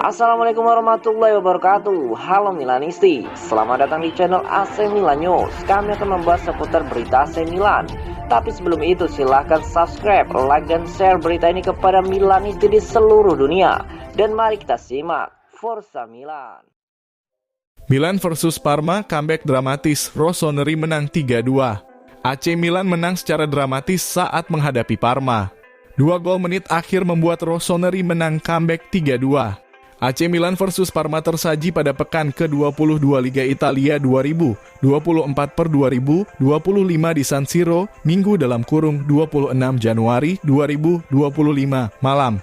Assalamualaikum warahmatullahi wabarakatuh. Halo Milanisti, selamat datang di channel AC Milan News. Kami akan membahas seputar berita AC Milan. Tapi sebelum itu silahkan subscribe, like, dan share berita ini kepada Milanisti di seluruh dunia. Dan mari kita simak Forza Milan. Milan versus Parma, comeback dramatis, Rossoneri menang 3-2. AC Milan menang secara dramatis saat menghadapi Parma. 2 gol menit akhir membuat Rossoneri menang comeback 3-2. AC Milan versus Parma tersaji pada pekan ke-22 Liga Italia 2024/2025 di San Siro, Minggu dalam kurung 26 Januari 2025 malam.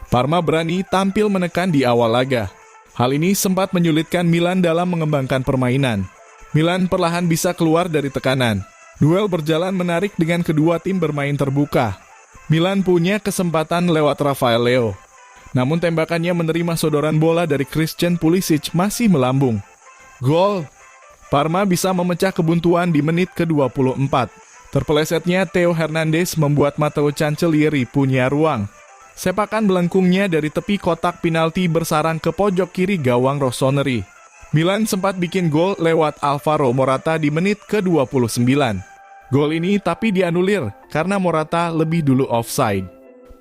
Parma berani tampil menekan di awal laga. Hal ini sempat menyulitkan Milan dalam mengembangkan permainan. Milan perlahan bisa keluar dari tekanan. Duel berjalan menarik dengan kedua tim bermain terbuka. Milan punya kesempatan lewat Rafael Leo. Namun tembakannya menerima sodoran bola dari Christian Pulisic masih melambung. Gol! Parma bisa memecah kebuntuan di menit ke-24. Terpelesetnya Theo Hernandez membuat Matteo Cancellieri punya ruang. Sepakan melengkungnya dari tepi kotak penalti bersarang ke pojok kiri gawang Rossoneri. Milan sempat bikin gol lewat Alvaro Morata di menit ke-29. Gol ini tapi dianulir karena Morata lebih dulu offside.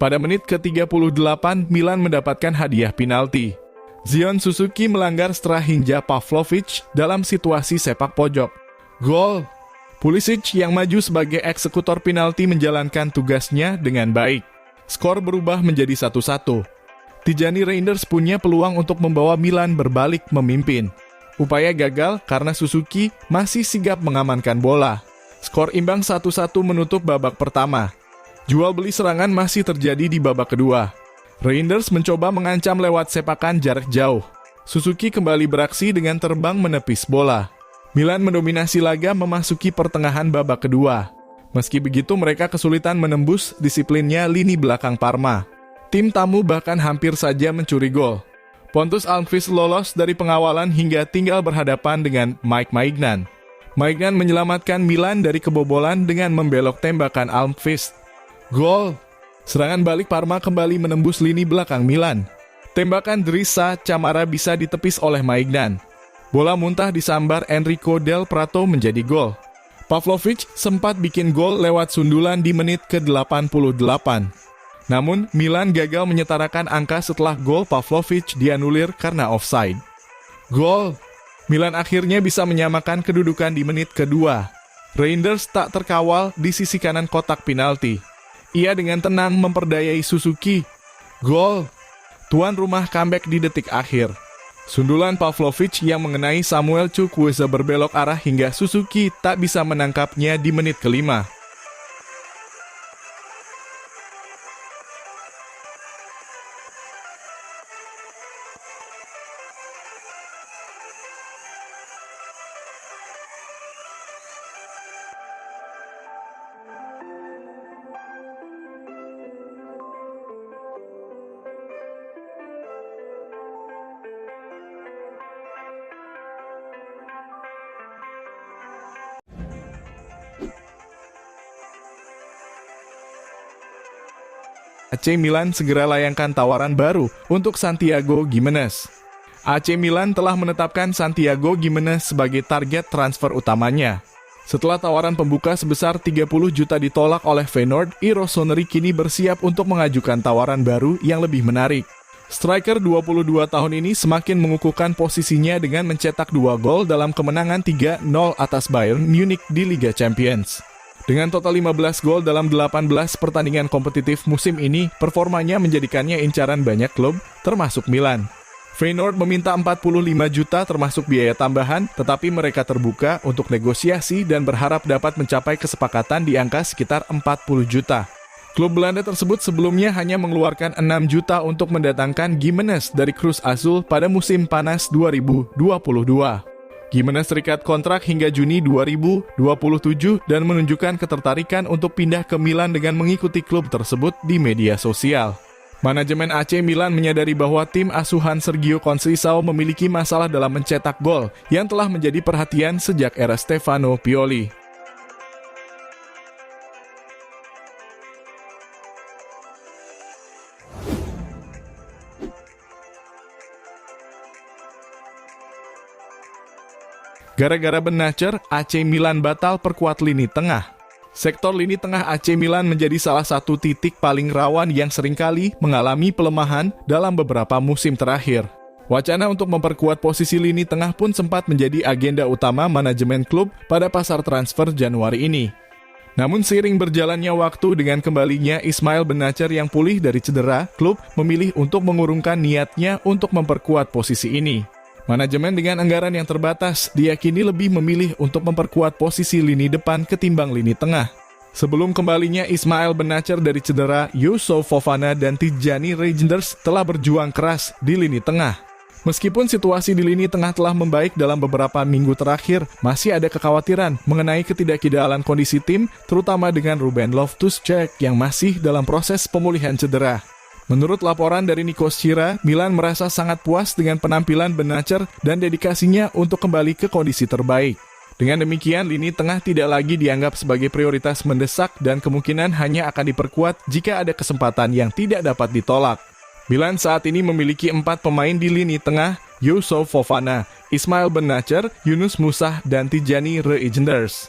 Pada menit ke-38 Milan mendapatkan hadiah penalti. Zion Suzuki melanggar setelah Hinja Pavlovic dalam situasi sepak pojok. Gol! Pulisic yang maju sebagai eksekutor penalti menjalankan tugasnya dengan baik. Skor berubah menjadi 1-1. Tijani Reinders punya peluang untuk membawa Milan berbalik memimpin. Upaya gagal karena Suzuki masih sigap mengamankan bola. Skor imbang 1-1 menutup babak pertama. Jual beli serangan masih terjadi di babak kedua. Reinders mencoba mengancam lewat sepakan jarak jauh. Suzuki kembali beraksi dengan terbang menepis bola. Milan mendominasi laga memasuki pertengahan babak kedua. Meski begitu mereka kesulitan menembus disiplinnya lini belakang Parma. Tim tamu bahkan hampir saja mencuri gol. Pontus Almqvist lolos dari pengawalan hingga tinggal berhadapan dengan Mike Maignan. Maignan menyelamatkan Milan dari kebobolan dengan membelok tembakan Almqvist. Gol! Serangan balik Parma kembali menembus lini belakang Milan. Tembakan Drissa Camara bisa ditepis oleh Maignan. Bola muntah disambar Enrico Del Prato menjadi gol. Pavlovic sempat bikin gol lewat sundulan di menit ke-88. Namun, Milan gagal menyetarakan angka setelah gol Pavlovic dianulir karena offside. Gol! Milan akhirnya bisa menyamakan kedudukan di menit kedua. Reinders tak terkawal di sisi kanan kotak penalti. Ia dengan tenang memperdayai Suzuki. Gol! Tuan rumah comeback di detik akhir. Sundulan Pavlovic yang mengenai Samuel Chukwueze berbelok arah hingga Suzuki tak bisa menangkapnya di menit kelima. AC Milan segera layangkan tawaran baru untuk Santiago Gimenez. AC Milan telah menetapkan Santiago Gimenez sebagai target transfer utamanya. Setelah tawaran pembuka sebesar 30 juta ditolak oleh Feyenoord, Rossoneri kini bersiap untuk mengajukan tawaran baru yang lebih menarik. Striker 22 tahun ini semakin mengukuhkan posisinya dengan mencetak 2 gol dalam kemenangan 3-0 atas Bayern Munich di Liga Champions. Dengan total 15 gol dalam 18 pertandingan kompetitif musim ini, performanya menjadikannya incaran banyak klub, termasuk Milan. Feyenoord meminta 45 juta termasuk biaya tambahan, tetapi mereka terbuka untuk negosiasi dan berharap dapat mencapai kesepakatan di angka sekitar 40 juta. Klub Belanda tersebut sebelumnya hanya mengeluarkan 6 juta untuk mendatangkan Gimenez dari Cruz Azul pada musim panas 2022. Gimenez terikat kontrak hingga Juni 2027 dan menunjukkan ketertarikan untuk pindah ke Milan dengan mengikuti klub tersebut di media sosial. Manajemen AC Milan menyadari bahwa tim asuhan Sergio Conceição memiliki masalah dalam mencetak gol yang telah menjadi perhatian sejak era Stefano Pioli. Gara-gara Benacer, AC Milan batal perkuat lini tengah. Sektor lini tengah AC Milan menjadi salah satu titik paling rawan yang seringkali mengalami pelemahan dalam beberapa musim terakhir. Wacana untuk memperkuat posisi lini tengah pun sempat menjadi agenda utama manajemen klub pada pasar transfer Januari ini. Namun seiring berjalannya waktu dengan kembalinya Ismail Benacer yang pulih dari cedera, klub memilih untuk mengurungkan niatnya untuk memperkuat posisi ini. Manajemen dengan anggaran yang terbatas diyakini lebih memilih untuk memperkuat posisi lini depan ketimbang lini tengah. Sebelum kembalinya Ismail Benacer dari cedera, Yusuf Fofana dan Tijjani Reijnders telah berjuang keras di lini tengah. Meskipun situasi di lini tengah telah membaik dalam beberapa minggu terakhir, masih ada kekhawatiran mengenai ketidakidealan kondisi tim, terutama dengan Ruben Loftus-Cheek yang masih dalam proses pemulihan cedera. Menurut laporan dari Nikos Chira, Milan merasa sangat puas dengan penampilan Benacer dan dedikasinya untuk kembali ke kondisi terbaik. Dengan demikian, lini tengah tidak lagi dianggap sebagai prioritas mendesak dan kemungkinan hanya akan diperkuat jika ada kesempatan yang tidak dapat ditolak. Milan saat ini memiliki 4 pemain di lini tengah, Yusuf Fofana, Ismail Benacer, Yunus Musah, dan Tijjani Reijnders.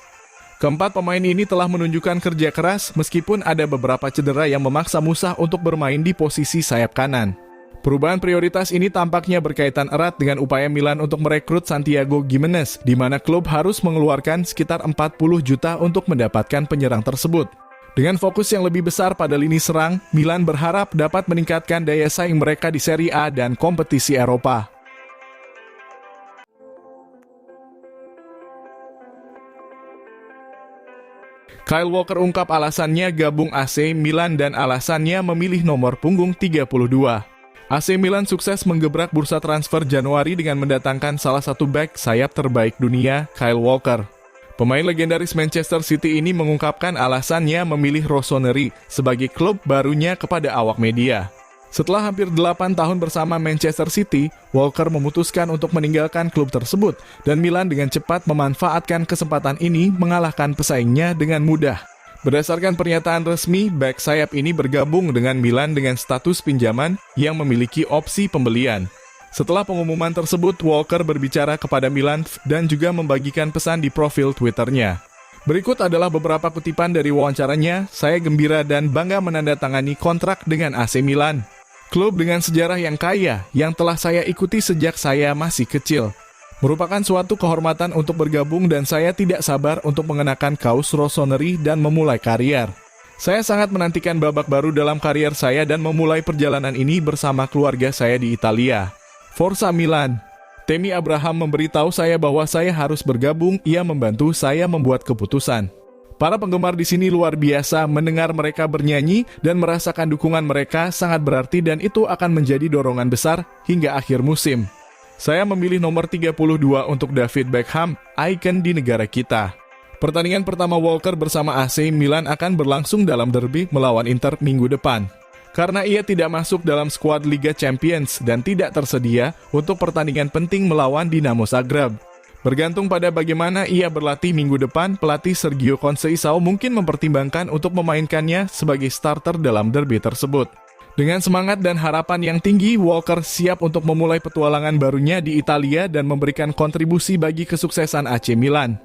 Keempat pemain ini telah menunjukkan kerja keras meskipun ada beberapa cedera yang memaksa Musah untuk bermain di posisi sayap kanan. Perubahan prioritas ini tampaknya berkaitan erat dengan upaya Milan untuk merekrut Santiago Gimenez, di mana klub harus mengeluarkan sekitar 40 juta untuk mendapatkan penyerang tersebut. Dengan fokus yang lebih besar pada lini serang, Milan berharap dapat meningkatkan daya saing mereka di Serie A dan kompetisi Eropa. Kyle Walker ungkap alasannya gabung AC Milan dan alasannya memilih nomor punggung 32. AC Milan sukses menggebrak bursa transfer Januari dengan mendatangkan salah satu bek sayap terbaik dunia, Kyle Walker. Pemain legendaris Manchester City ini mengungkapkan alasannya memilih Rossoneri sebagai klub barunya kepada awak media. Setelah hampir 8 tahun bersama Manchester City, Walker memutuskan untuk meninggalkan klub tersebut dan Milan dengan cepat memanfaatkan kesempatan ini mengalahkan pesaingnya dengan mudah. Berdasarkan pernyataan resmi, bek sayap ini bergabung dengan Milan dengan status pinjaman yang memiliki opsi pembelian. Setelah pengumuman tersebut, Walker berbicara kepada Milan dan juga membagikan pesan di profil Twitternya. Berikut adalah beberapa kutipan dari wawancaranya. Saya gembira dan bangga menandatangani kontrak dengan AC Milan. Klub dengan sejarah yang kaya, yang telah saya ikuti sejak saya masih kecil. Merupakan suatu kehormatan untuk bergabung dan saya tidak sabar untuk mengenakan kaos Rossoneri dan memulai karier. Saya sangat menantikan babak baru dalam karier saya dan memulai perjalanan ini bersama keluarga saya di Italia. Forza Milan. Temi Abraham memberitahu saya bahwa saya harus bergabung, ia membantu saya membuat keputusan. Para penggemar di sini luar biasa, mendengar mereka bernyanyi dan merasakan dukungan mereka sangat berarti dan itu akan menjadi dorongan besar hingga akhir musim. Saya memilih nomor 32 untuk David Beckham, ikon di negara kita. Pertandingan pertama Walker bersama AC Milan akan berlangsung dalam derby melawan Inter minggu depan. Karena ia tidak masuk dalam skuad Liga Champions dan tidak tersedia untuk pertandingan penting melawan Dinamo Zagreb. Bergantung pada bagaimana ia berlatih minggu depan, pelatih Sergio Conceição mungkin mempertimbangkan untuk memainkannya sebagai starter dalam derby tersebut. Dengan semangat dan harapan yang tinggi, Walker siap untuk memulai petualangan barunya di Italia dan memberikan kontribusi bagi kesuksesan AC Milan.